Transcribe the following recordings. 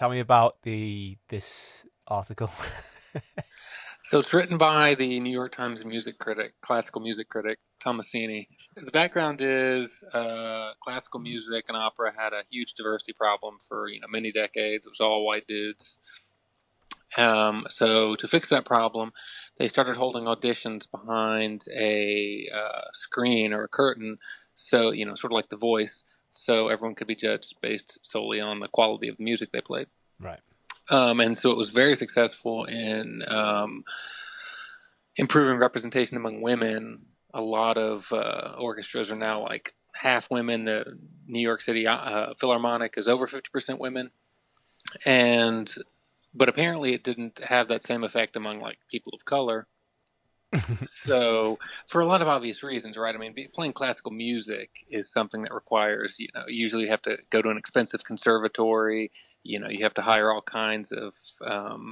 Tell me about this article. So it's written by the New York Times music critic, classical music critic, Tomasini. The background is classical music and opera had a huge diversity problem for many decades. It was all white dudes. So to fix that problem, they started holding auditions behind a screen or a curtain, so sort of like The Voice, so everyone could be judged based solely on the quality of the music they played. Right. And so it was very successful in improving representation among women. A lot of orchestras are now like half women. The New York City Philharmonic is over 50% women, and but apparently it didn't have that same effect among like people of color. So for a lot of obvious reasons, right? I mean, playing classical music is something that requires, usually you have to go to an expensive conservatory. You have to hire all kinds of, pay for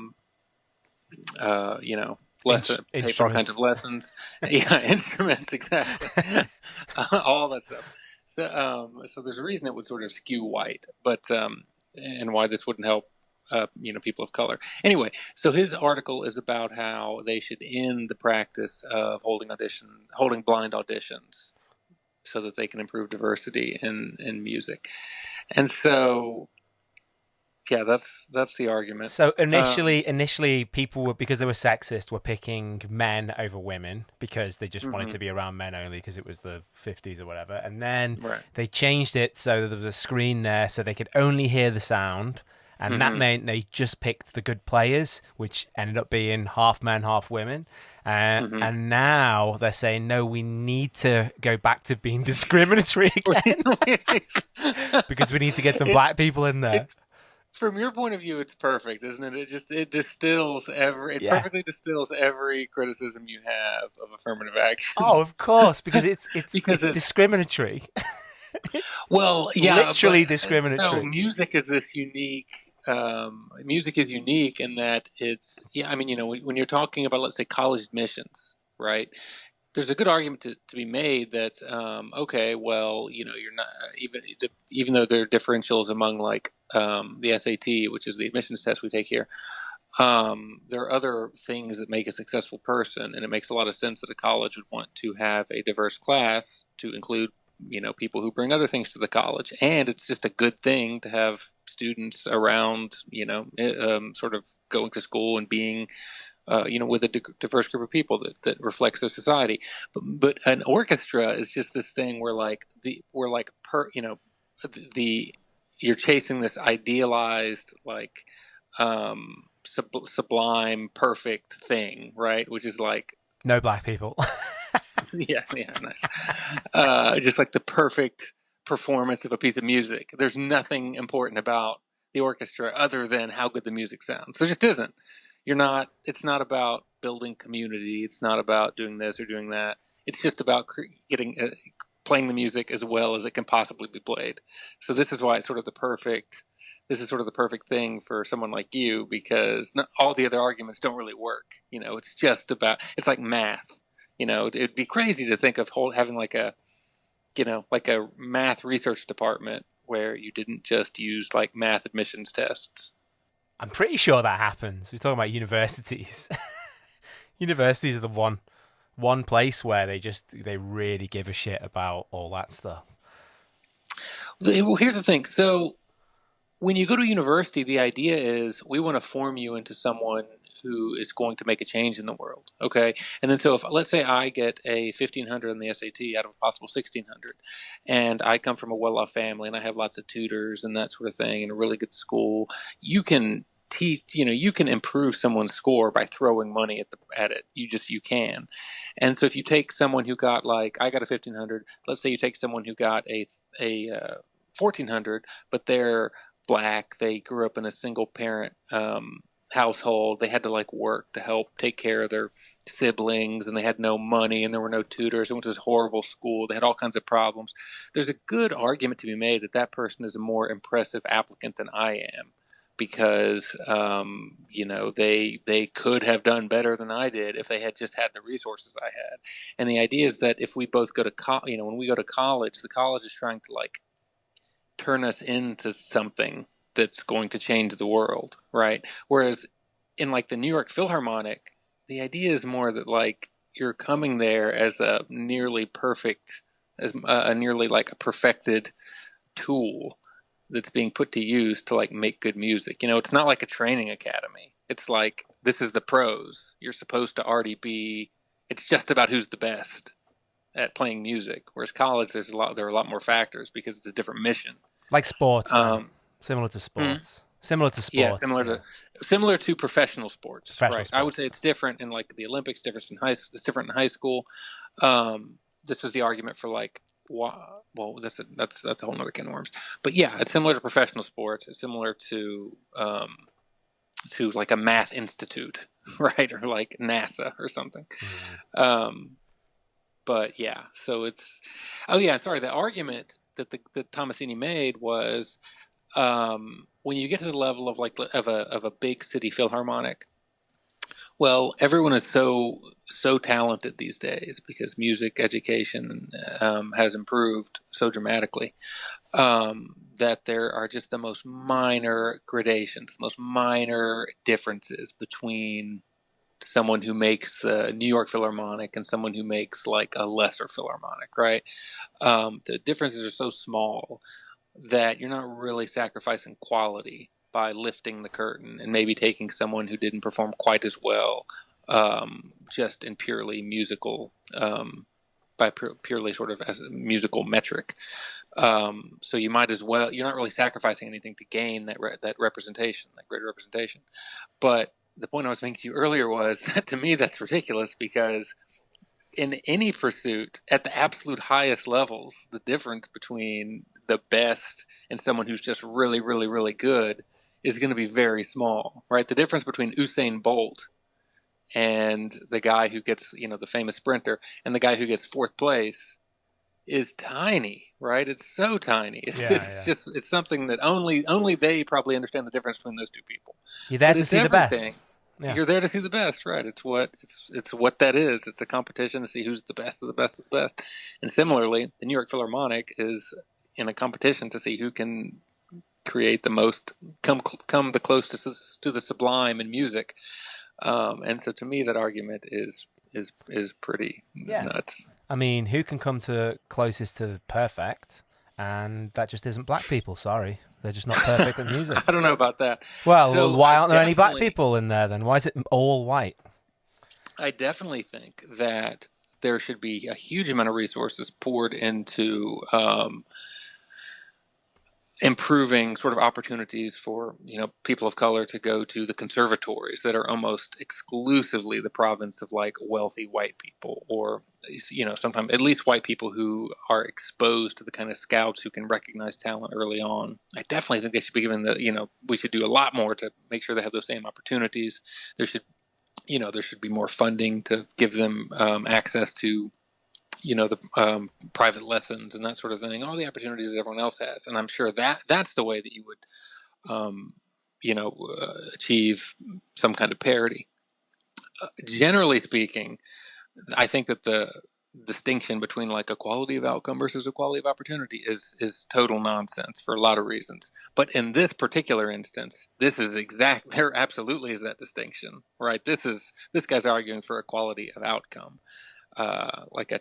all kinds Instruments. of lessons. Yeah, instruments, exactly. All that stuff. So there's a reason it would sort of skew white, but and why this wouldn't help people of color. Anyway, so his article is about how they should end the practice of holding blind auditions, so that they can improve diversity in music. And so, yeah, that's the argument. So Um, initially, people were, because they were sexist, were picking men over women because they just wanted mhm, to be around men only because it was the 50s or whatever. And then right. they changed it so that there was a screen there so they could only hear the sound. And that Hmm. meant they just picked the good players, which ended up being half men, half women. Hmm. And now they're saying, no, we need to go back to being discriminatory again because we need to get some it, black people in there. it's From your point of view, it's perfect, isn't it? It Yeah. perfectly distills every criticism you have of affirmative action. Oh, of course, because it's Because it's discriminatory. Well, It's yeah, but literally so discriminatory. music is this unique. Music is unique in that it's, yeah. I mean, when you're talking about, let's say, college admissions, right? There's a good argument to be made that okay, well, you're not even though there are differentials among like the SAT, which is the admissions test we take here. There are other things that make a successful person, and it makes a lot of sense that a college would want to have a diverse class to include people who bring other things to the college, and it's just a good thing to have students around, sort of going to school and being with a diverse group of people that reflects their society. But an orchestra is just this thing where like the you're chasing this idealized like sublime perfect thing, right? Which is like No black people. yeah, yeah, nice. Just like the perfect performance of a piece of music. There's nothing important about the orchestra other than how good the music sounds. There just isn't. It's not about building community. It's not about doing this or doing that. It's just about playing the music as well as it can possibly be played. So this is sort of the perfect thing for someone like you, because all the other arguments don't really work. It's like math. It'd be crazy to think of having like a math research department where you didn't just use like math admissions tests. I'm pretty sure that happens. We're talking about universities. Universities are the one place where they really give a shit about all that stuff. Well, here's the thing. So when you go to university, the idea is we want to form you into someone who is going to make a change in the world. Okay. And then, so if, let's say I get a 1500 on the SAT out of a possible 1600, and I come from a well off family and I have lots of tutors and that sort of thing and a really good school, you can you can improve someone's score by throwing money at it. You can. And so if you take someone who got, like, I got a 1500, let's say you take someone who got a 1400, but they're black, they grew up in a single parent household, they had to like work to help take care of their siblings, and they had no money and there were no tutors, they went to this horrible school, they had all kinds of problems. There's a good argument to be made that that person is a more impressive applicant than I am, because they could have done better than I did if they had just had the resources I had. And the idea is that if we both go to when we go to college, the college is trying to like turn us into something that's going to change the world, right? Whereas in like the New York Philharmonic, the idea is more that like you're coming there as a nearly perfect, as a nearly like a perfected tool that's being put to use to like make good music. You know, it's not like a training academy. It's like, this is the pros. You're supposed to already be, it's just about who's the best at playing music. Whereas college, there are a lot more factors because it's a different mission. Like sports, then. Um, Similar to mm, sports. Similar to yeah, sports, yeah. similar to professional sports, Professional right? I would sports. say it's different in like the Olympics, it's different in high school. This is the argument for like, well, that's a whole nother can of worms. But yeah, it's similar to professional sports. It's similar to like a math institute, right, or like NASA or something. But yeah, so it's, oh yeah, sorry. The argument that Tomasini made was, when you get to the level of like of a big city philharmonic, well, everyone is so talented these days because music education has improved so dramatically, that there are just the most minor gradations, the most minor differences between someone who makes the New York Philharmonic and someone who makes like a lesser Philharmonic, right? The differences are so small that you're not really sacrificing quality by lifting the curtain and maybe taking someone who didn't perform quite as well, just in purely musical, purely sort of as a musical metric. So you might as well, you're not really sacrificing anything to gain that representation, that greater representation. But the point I was making to you earlier was that to me that's ridiculous, because in any pursuit at the absolute highest levels, the difference between the best and someone who's just really, really, really good is going to be very small, right? The difference between Usain Bolt and the guy who gets, the famous sprinter, and the guy who gets fourth place is tiny, right? It's so tiny. It's just, it's something that only they probably understand the difference between those two people. You're there But to it's see the best. everything. Yeah. You're there to see the best, right? It's what that is. It's a competition to see who's the best of the best of the best. And similarly, the New York Philharmonic is in a competition to see who can create the most, come the closest to the sublime in music. And so to me, that argument is pretty nuts. I mean, who can come to closest to perfect? And that just isn't black people. Sorry, they're just not perfect at music. I don't know about that. Well, So why aren't there any black people in there then? Why is it all white? I definitely think that there should be a huge amount of resources poured into improving sort of opportunities for people of color to go to the conservatories that are almost exclusively the province of like wealthy white people, or sometimes at least white people who are exposed to the kind of scouts who can recognize talent early on. I definitely think they should be given we should do a lot more to make sure they have those same opportunities. There should be more funding to give them access to the private lessons and that sort of thing, all the opportunities that everyone else has. And I'm sure that's the way that you would, achieve some kind of parity. Generally speaking, I think that the distinction between like equality of outcome versus equality of opportunity is total nonsense for a lot of reasons. But in this particular instance, there absolutely is that distinction, right? This guy's arguing for equality of outcome. Like a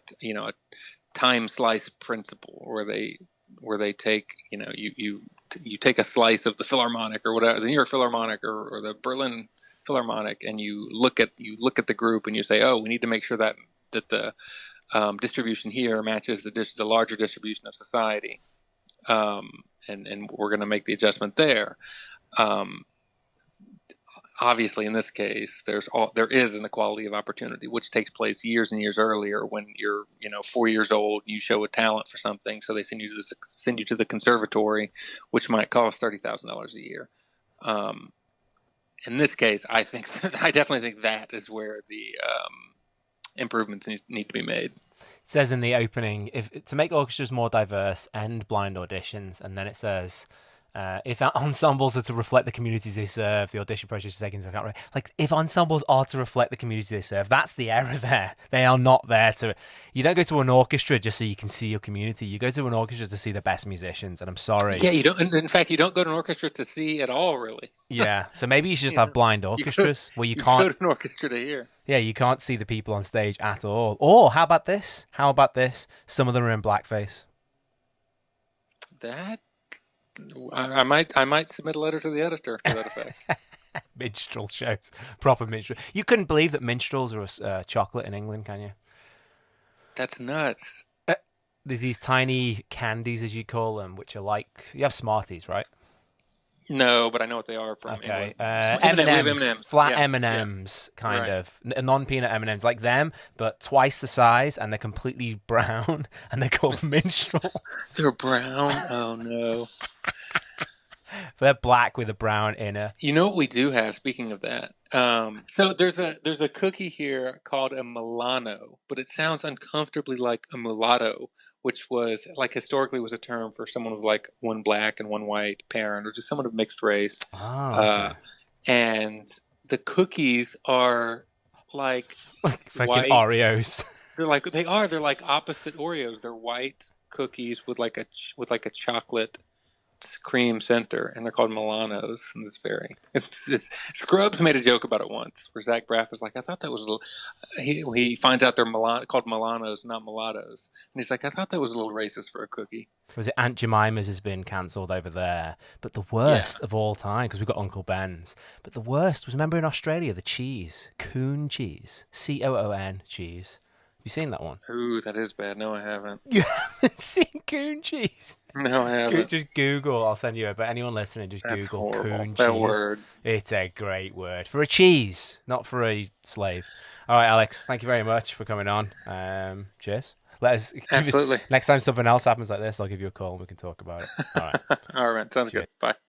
time slice principle, where they take you take a slice of the Philharmonic or whatever, the New York Philharmonic or the Berlin Philharmonic, and you look at the group and you say, oh, we need to make sure that the distribution here matches the larger distribution of society, and we're going to make the adjustment there. Obviously, in this case, there is an equality of opportunity, which takes place years and years earlier when you're 4 years old and you show a talent for something, so they send you to the conservatory, which might cost $30,000 a year. In this case, I definitely think that is where the improvements need to be made. It says in the opening, to make orchestras more diverse, end blind auditions, and then it says, If ensembles are to reflect the communities they serve, the audition process is taken into account. Right? Like, if ensembles are to reflect the communities they serve, that's the error there. They are not there to. You don't go to an orchestra just so you can see your community. You go to an orchestra to see the best musicians. And I'm sorry. Yeah, you don't. In fact, you don't go to an orchestra to see at all, really. Yeah. So maybe you should just You have know, blind you go orchestras where you you go can't. to an orchestra to hear Yeah, you can't see the people on stage at all. Or how about this? How about this? Some of them are in blackface. that. I might submit a letter to the editor to that effect. Minstrel shows, proper minstrel. You couldn't believe that minstrels are chocolate in England, can you? That's nuts. There's these tiny candies, as you call them, which are like you have Smarties, right? No, but I know what they are from Okay, England. M&M, we have M&Ms, M&Ms. flat Yeah, yeah, M&Ms, kind right. of non-peanut M&Ms, like them, but twice the size, and they're completely brown, and they're called minstrel. They're brown. Oh no. They're black with a brown inner. You know what we do have? Speaking of that, so there's a cookie here called a Milano, but it sounds uncomfortably like a mulatto, which was like historically was a term for someone with like one black and one white parent, or just someone of mixed race. Oh, Uh, okay. and the cookies are like Like fucking white. Oreos. They're like opposite Oreos. They're white cookies with like a chocolate cream center, and they're called Milanos. And it's Scrubs made a joke about it once, where Zach Braff was like, "I thought that was a little." He finds out they're called Milanos, not mulattoes, and he's like, "I thought that was a little racist for a cookie." Was it Aunt Jemima's has been cancelled over there? But the Yeah. worst of all time, because we've got Uncle Ben's. But the worst was, remember in Australia, the cheese, coon cheese, Coon cheese. Have you seen that one? Ooh, that is bad. No, I haven't. You haven't seen coon cheese? No, I haven't. Just Google. I'll send you it. But anyone listening, just That's Google horrible. coon That cheese. word. It's a great word for a cheese, not for a slave. All right, Alex. Thank you very much for coming on. Cheers. Let us give us Absolutely. next time something else happens like this. I'll give you a call and we can talk about it. All right. All right. Sounds Cheers. good. Bye.